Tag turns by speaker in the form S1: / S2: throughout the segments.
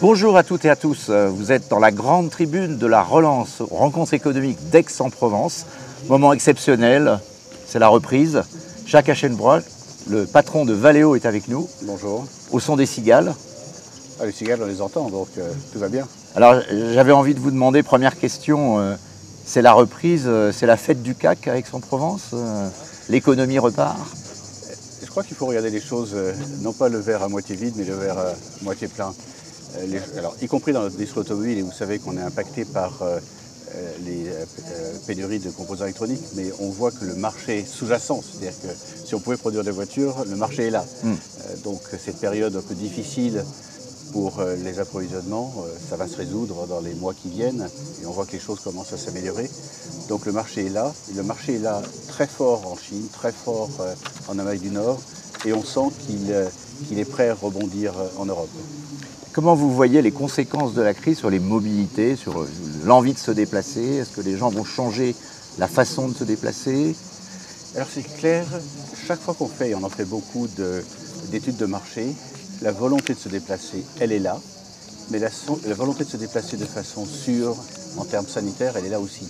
S1: Bonjour à toutes et à tous, vous êtes dans la grande tribune de la relance rencontre économique d'Aix-en-Provence. Moment exceptionnel, c'est la reprise. Jacques Aschenbroich, le patron de Valeo, est avec nous.
S2: Bonjour.
S1: Au son des cigales.
S2: Ah, les cigales, on les entend, donc tout va bien.
S1: Alors j'avais envie de vous demander, première question, c'est la reprise, c'est la fête du CAC à Aix-en-Provence, l'économie repart?
S2: Je crois qu'il faut regarder les choses, non pas le verre à moitié vide, mais le verre à moitié plein. Alors, y compris dans notre industrie automobile, et vous savez qu'on est impacté par les pénuries de composants électroniques, mais on voit que le marché sous-jacent, c'est-à-dire que si on pouvait produire des voitures, le marché est là. Donc cette période un peu difficile pour les approvisionnements, ça va se résoudre dans les mois qui viennent, et on voit que les choses commencent à s'améliorer. Donc le marché est là, et le marché est là très fort en Chine, très fort en Amérique du Nord, et on sent qu'il est prêt à rebondir en Europe.
S1: Comment vous voyez les conséquences de la crise sur les mobilités, sur l'envie de se déplacer? Est-ce que les gens vont changer la façon de se déplacer?
S2: Alors c'est clair, chaque fois qu'on fait, et on en fait beaucoup d'études de marché, la volonté de se déplacer, elle est là, mais la volonté de se déplacer de façon sûre, en termes sanitaires, elle est là aussi.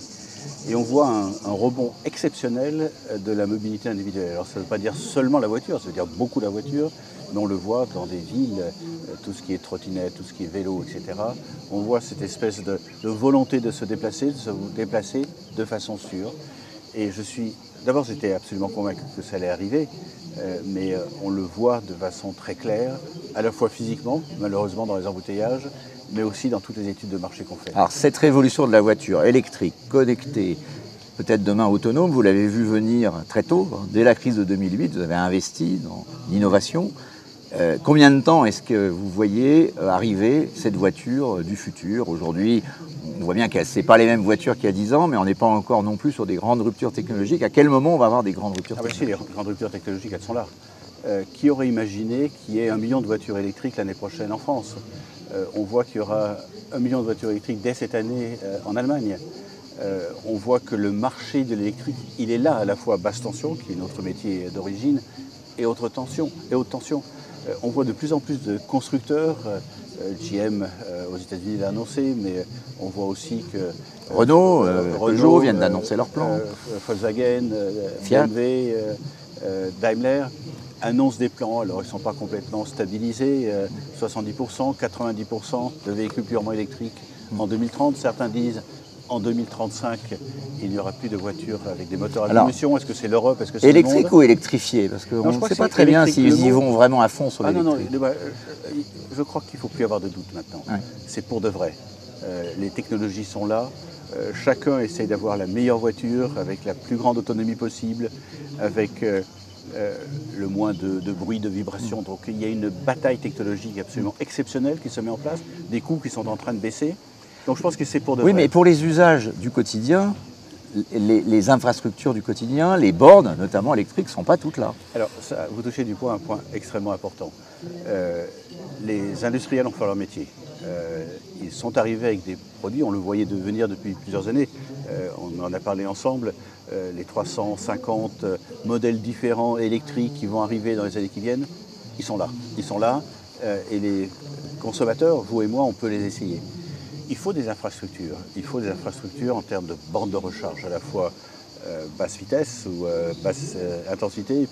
S2: Et on voit un rebond exceptionnel de la mobilité individuelle. Alors ça ne veut pas dire seulement la voiture, ça veut dire beaucoup la voiture, mais on le voit dans des villes, tout ce qui est trottinette, tout ce qui est vélo, etc. On voit cette espèce de volonté de se déplacer de façon sûre. Et d'abord j'étais absolument convaincu que ça allait arriver, mais on le voit de façon très claire, à la fois physiquement, malheureusement dans les embouteillages, mais aussi dans toutes les études de marché qu'on fait.
S1: Alors cette révolution de la voiture électrique, connectée, peut-être demain autonome, vous l'avez vu venir très tôt, dès la crise de 2008, vous avez investi dans l'innovation. Combien de temps est-ce que vous voyez arriver cette voiture du futur? Aujourd'hui, on voit bien que ce n'est pas les mêmes voitures qu'il y a 10 ans, mais on n'est pas encore non plus sur des grandes ruptures technologiques. À quel moment on va avoir des grandes ruptures technologiques?
S2: Si, les grandes ruptures technologiques, elles sont là. Qui aurait imaginé qu'il y ait 1 million de voitures électriques l'année prochaine en France? On voit qu'il y aura 1 million de voitures électriques dès cette année en Allemagne. On voit que le marché de l'électrique, il est là, à la fois basse tension, qui est notre métier d'origine, et haute tension. On voit de plus en plus de constructeurs, GM aux États-Unis l'a annoncé, mais on voit aussi que
S1: Renault, Peugeot viennent d'annoncer leur plan.
S2: Volkswagen,
S1: Fiat.
S2: BMW, Daimler annoncent des plans. Alors ils ne sont pas complètement stabilisés, 70%, 90% de véhicules purement électriques en 2030. Certains disent en 2035, il n'y aura plus de voitures avec des moteurs à combustion. Est-ce que c'est l'Europe? Est-ce que c'est
S1: électrique
S2: le monde?
S1: ou électrifié? Parce qu'on ne sait pas très bien s'ils y vont vraiment à fond sur l'électrique.
S2: Non, je crois qu'il ne faut plus avoir de doute maintenant. Ouais. C'est pour de vrai. Les technologies sont là. Chacun essaye d'avoir la meilleure voiture avec la plus grande autonomie possible, avec le moins de bruit, de vibration. Donc il y a une bataille technologique absolument exceptionnelle qui se met en place, des coûts qui sont en train de baisser. Donc je pense que c'est pour de vrai.
S1: Oui, mais pour les usages du quotidien, les infrastructures du quotidien, les bornes, notamment électriques, ne sont pas toutes là.
S2: Alors, vous touchez du coup un point extrêmement important. Les industriels ont fait leur métier. Ils sont arrivés avec des produits, on le voyait venir depuis plusieurs années. On en a parlé ensemble. Les 350 modèles différents électriques qui vont arriver dans les années qui viennent, ils sont là. Ils sont là et les consommateurs, vous et moi, on peut les essayer. Il faut des infrastructures. Il faut des infrastructures en termes de bornes de recharge, à la fois basse vitesse ou basse intensité, et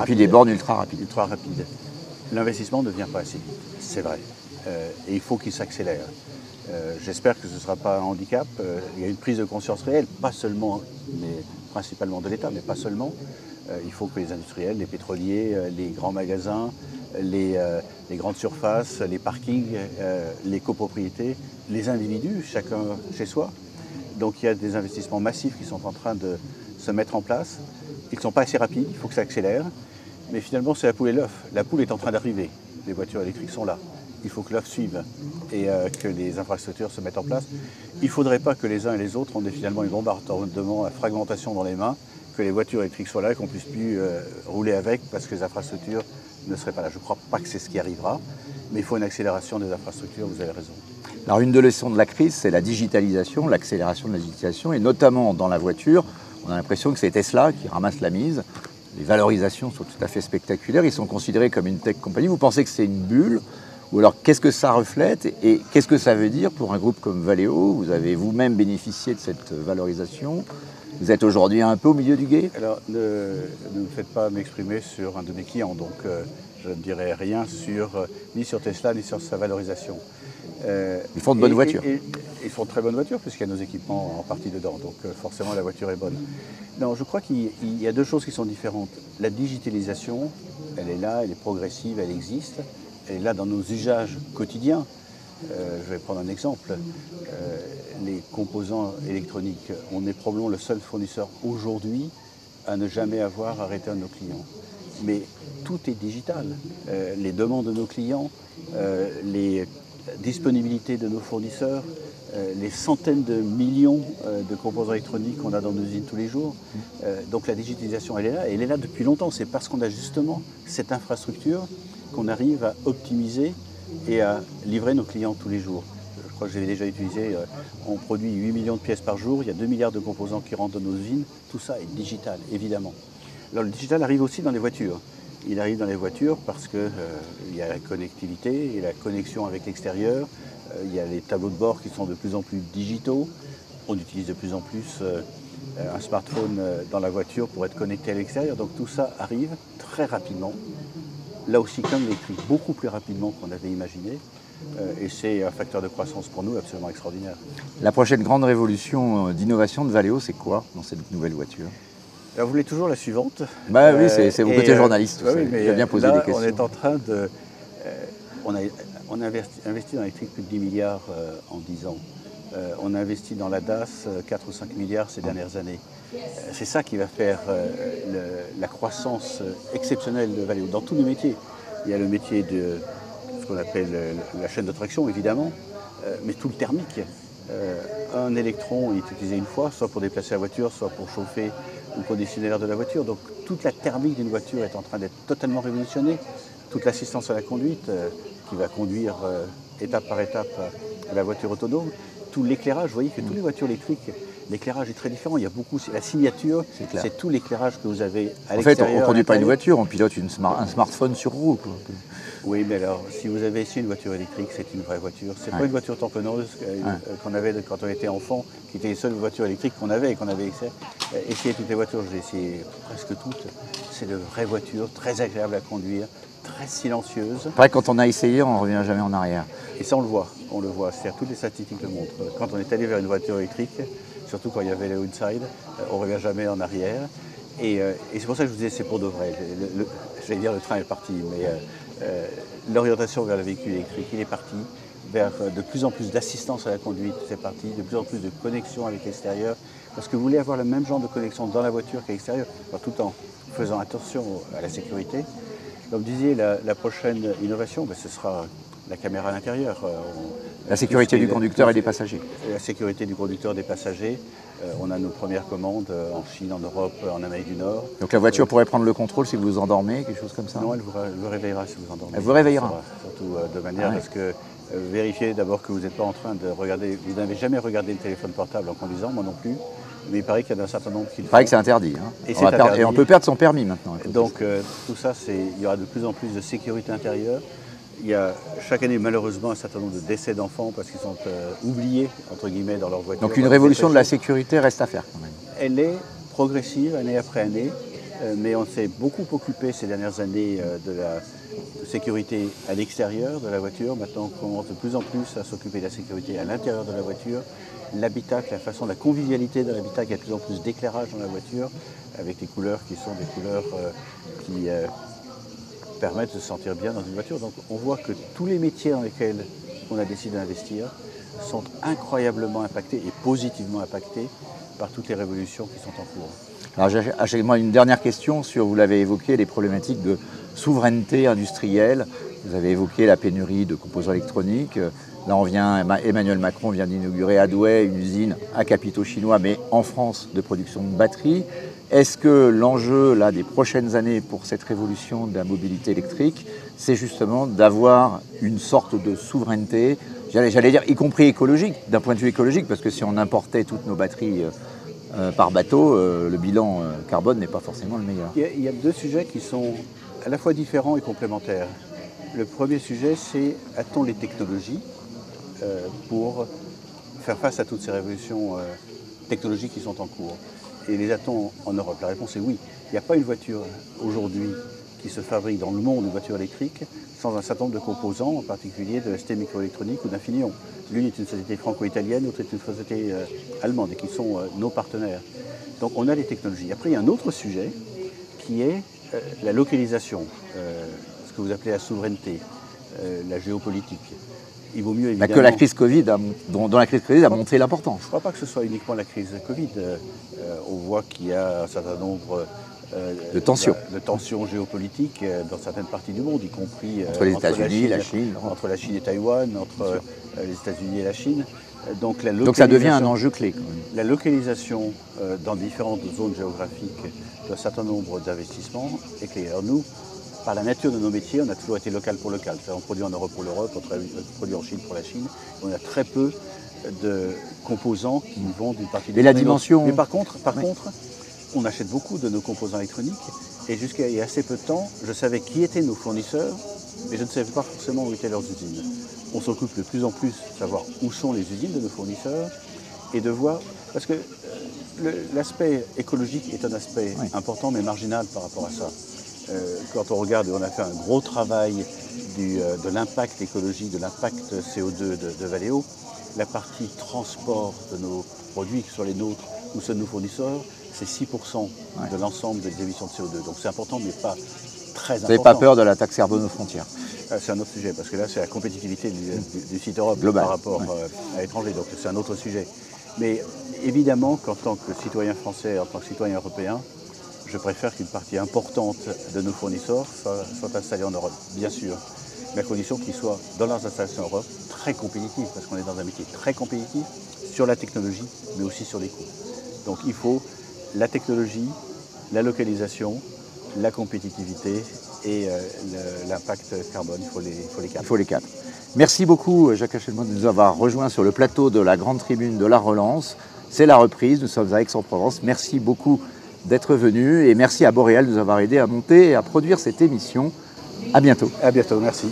S2: puis
S1: des bornes ultra rapides.
S2: Ultra rapides. L'investissement ne vient pas assez vite, c'est vrai. Et il faut qu'il s'accélère. J'espère que ce ne sera pas un handicap. Il y a une prise de conscience réelle, pas seulement, mais principalement de l'État, mais pas seulement. Il faut que les industriels, les pétroliers, les grands magasins, les grandes surfaces, les parkings, les copropriétés, les individus, chacun chez soi. Donc il y a des investissements massifs qui sont en train de se mettre en place. Ils ne sont pas assez rapides, il faut que ça accélère. Mais finalement, c'est la poule et l'œuf. La poule est en train d'arriver. Les voitures électriques sont là. Il faut que l'œuf suive et que les infrastructures se mettent en place. Il ne faudrait pas que les uns et les autres ont finalement une bombardement à fragmentation dans les mains, que les voitures électriques soient là et qu'on ne puisse plus rouler avec parce que les infrastructures ne seraient pas là. Je ne crois pas que c'est ce qui arrivera, mais il faut une accélération des infrastructures, vous avez raison.
S1: Alors une des leçons de la crise, c'est la digitalisation, l'accélération de la digitalisation, et notamment dans la voiture, on a l'impression que c'est Tesla qui ramasse la mise. Les valorisations sont tout à fait spectaculaires, ils sont considérés comme une tech compagnie. Vous pensez que c'est une bulle Ou alors qu'est-ce que ça reflète et qu'est-ce que ça veut dire pour un groupe comme Valeo? Vous avez vous-même bénéficié de cette valorisation. Vous êtes aujourd'hui un peu au milieu du gué?
S2: Alors, ne me faites pas m'exprimer sur un de mes clients, donc je ne dirai rien ni sur Tesla ni sur sa valorisation.
S1: Ils font de bonnes voitures.
S2: Ils font de très bonnes voitures puisqu'il y a nos équipements en partie dedans, donc forcément la voiture est bonne. Non, je crois qu'il y a deux choses qui sont différentes. La digitalisation, elle est là, elle est progressive, elle existe, elle est là dans nos usages quotidiens. Je vais prendre un exemple. Les composants électroniques, on est probablement le seul fournisseur aujourd'hui à ne jamais avoir arrêté un de nos clients. Mais tout est digital. Les demandes de nos clients, les disponibilités de nos fournisseurs, les centaines de millions de composants électroniques qu'on a dans nos usines tous les jours. Donc la digitalisation, elle est là, et elle est là depuis longtemps. C'est parce qu'on a justement cette infrastructure qu'on arrive à optimiser et à livrer nos clients tous les jours. Je crois que j'avais déjà utilisé, on produit 8 millions de pièces par jour, il y a 2 milliards de composants qui rentrent dans nos usines, tout ça est digital, évidemment. Alors le digital arrive aussi dans les voitures. Il arrive dans les voitures parce qu'il y a la connectivité, il y a la connexion avec l'extérieur, il y a les tableaux de bord qui sont de plus en plus digitaux. On utilise de plus en plus un smartphone dans la voiture pour être connecté à l'extérieur. Donc tout ça arrive très rapidement. Là aussi, comme l'électrique, beaucoup plus rapidement qu'on avait imaginé. Et c'est un facteur de croissance pour nous absolument extraordinaire.
S1: La prochaine grande révolution d'innovation de Valeo, c'est quoi dans cette nouvelle voiture?
S2: Alors, vous voulez toujours la suivante?
S1: Bah oui, c'est vos côtés journalistes.
S2: Oui, mais
S1: j'ai bien posé des questions.
S2: On est en train de... on a investi dans l'électrique plus de 10 milliards en 10 ans. On a investi dans la DAS 4 ou 5 milliards ces dernières années. C'est ça qui va faire la croissance exceptionnelle de Valeo dans tous les métiers. Il y a le métier de ce qu'on appelle la chaîne de traction, évidemment, mais tout le thermique. Un électron est utilisé une fois, soit pour déplacer la voiture, soit pour chauffer ou conditionner l'air de la voiture. Donc toute la thermique d'une voiture est en train d'être totalement révolutionnée. Toute l'assistance à la conduite qui va conduire étape par étape à la voiture autonome. Tout l'éclairage, vous voyez que toutes les voitures électriques, l'éclairage est très différent. Il y a beaucoup, la signature, c'est tout l'éclairage que vous avez à l'extérieur.
S1: En fait, on ne conduit pas une voiture, on pilote un smartphone sur roue.
S2: Oui, mais alors, si vous avez essayé une voiture électrique, c'est une vraie voiture. C'est pas une voiture tamponneuse qu'on avait quand on était enfant, qui était les seules voitures électriques qu'on avait et qu'on avait essayé toutes les voitures. J'ai essayé presque toutes. C'est de vraies voitures, très agréables à conduire, très silencieuses.
S1: Pareil, quand on a essayé, on ne revient jamais en arrière.
S2: Et ça, on le voit. C'est-à-dire, toutes les statistiques le montrent. Quand on est allé vers une voiture électrique, surtout quand il y avait le inside, on ne revient jamais en arrière. Et c'est pour ça que je vous disais, c'est pour de vrai. J'allais dire, le train est parti, mais l'orientation vers le véhicule électrique, il est parti. Vers de plus en plus d'assistance à la conduite, c'est parti. De plus en plus de connexion avec l'extérieur. Parce que vous voulez avoir le même genre de connexion dans la voiture qu'à l'extérieur, tout en faisant attention à la sécurité. Comme vous disiez, la prochaine innovation, ce sera la caméra à l'intérieur.
S1: La sécurité du conducteur et des passagers.
S2: La sécurité du conducteur et des passagers. On a nos premières commandes en Chine, en Europe, en Amérique du Nord.
S1: Donc la voiture pourrait prendre le contrôle si vous vous endormez, quelque chose comme ça?
S2: Non, elle vous réveillera si vous endormez.
S1: Elle vous réveillera?
S2: Surtout de manière à ce que vérifiez d'abord que vous n'êtes pas en train de regarder. Vous n'avez jamais regardé le téléphone portable en conduisant, moi non plus. Mais il paraît qu'il y en a un certain nombre qui le font.
S1: Il paraît que c'est interdit. Hein. Et on peut perdre son permis maintenant.
S2: Donc tout ça, il y aura de plus en plus de sécurité intérieure. Il y a chaque année malheureusement un certain nombre de décès d'enfants parce qu'ils sont oubliés, entre guillemets, dans leur voiture.
S1: Donc une révolution de la sécurité reste à faire quand même.
S2: Elle est progressive année après année, mais on s'est beaucoup occupé ces dernières années de la sécurité à l'extérieur de la voiture. Maintenant on commence de plus en plus à s'occuper de la sécurité à l'intérieur de la voiture. L'habitacle, la façon, la convivialité de l'habitacle, il y a de plus en plus d'éclairage dans la voiture, avec des couleurs qui sont des couleurs qui permettent de se sentir bien dans une voiture. Donc on voit que tous les métiers dans lesquels on a décidé d'investir sont incroyablement impactés et positivement impactés par toutes les révolutions qui sont en cours.
S1: Alors j'ai moi une dernière question sur, vous l'avez évoqué, les problématiques de souveraineté industrielle. Vous avez évoqué la pénurie de composants électroniques. Là, Emmanuel Macron vient d'inaugurer à Douai une usine à capitaux chinois, mais en France, de production de batteries. Est-ce que l'enjeu là, des prochaines années pour cette révolution de la mobilité électrique, c'est justement d'avoir une sorte de souveraineté, j'allais dire y compris écologique, d'un point de vue écologique, parce que si on importait toutes nos batteries par bateau, le bilan carbone n'est pas forcément le meilleur.
S2: Il y a deux sujets qui sont à la fois différents et complémentaires. Le premier sujet, c'est a-t-on les technologies pour faire face à toutes ces révolutions technologiques qui sont en cours? Et les a-t-on en Europe? La réponse est oui. Il n'y a pas une voiture aujourd'hui qui se fabrique dans le monde, une voiture électrique, sans un certain nombre de composants, en particulier de ST microélectronique ou d'Infineon. L'une est une société franco-italienne, l'autre est une société allemande, et qui sont nos partenaires. Donc on a les technologies. Après, il y a un autre sujet qui est la localisation, ce que vous appelez la souveraineté, la géopolitique. Il vaut mieux évidemment...
S1: Que la crise Covid dont la crise Covid a montré l'importance.
S2: Je ne crois pas que ce soit uniquement la crise Covid. On voit qu'il y a un certain nombre
S1: de
S2: tensions géopolitiques dans certaines parties du monde, y compris
S1: entre les États-Unis et la Chine.
S2: Entre la Chine et Taïwan, entre les États-Unis et la Chine. Donc
S1: ça devient un enjeu clé. Quand même.
S2: La localisation dans différentes zones géographiques d'un certain nombre d'investissements est clé. Alors nous, par la nature de nos métiers, on a toujours été local pour local. On produit en Europe pour l'Europe, on produit en Chine pour la Chine. On a très peu de composants qui vont d'une partie de l'autre.
S1: Et la dimension...
S2: Mais par contre, on achète beaucoup de nos composants électroniques. Et jusqu'à il y a assez peu de temps, je savais qui étaient nos fournisseurs, mais je ne savais pas forcément où étaient leurs usines. On s'occupe de plus en plus de savoir où sont les usines de nos fournisseurs et de voir... Parce que l'aspect écologique est un aspect important mais marginal par rapport à ça. Quand on regarde, on a fait un gros travail de l'impact écologique, de l'impact CO2 de Valeo. La partie transport de nos produits, que ce soit les nôtres ou ceux de nos fournisseurs, c'est 6% de l'ensemble des émissions de CO2. Donc c'est important, mais pas très important.
S1: Vous n'avez pas peur de la taxe carbone aux frontières?
S2: C'est un autre sujet, parce que là, c'est la compétitivité du site Europe
S1: global
S2: par rapport à l'étranger. Donc c'est un autre sujet. Mais évidemment qu'en tant que citoyen français, en tant que citoyen européen, je préfère qu'une partie importante de nos fournisseurs soit installée en Europe, bien sûr. Mais à condition qu'ils soient, dans leurs installations en Europe, très compétitifs, parce qu'on est dans un métier très compétitif sur la technologie, mais aussi sur les coûts. Donc il faut la technologie, la localisation, la compétitivité et l'impact carbone, il faut les quatre.
S1: Il faut les quatre. Merci beaucoup Jacques Aschelmont de nous avoir rejoints sur le plateau de la grande tribune de la relance. C'est la reprise, nous sommes à Aix-en-Provence. Merci beaucoup d'être venu et merci à Boréal de nous avoir aidé à monter et à produire cette émission. À bientôt.
S2: À bientôt, merci.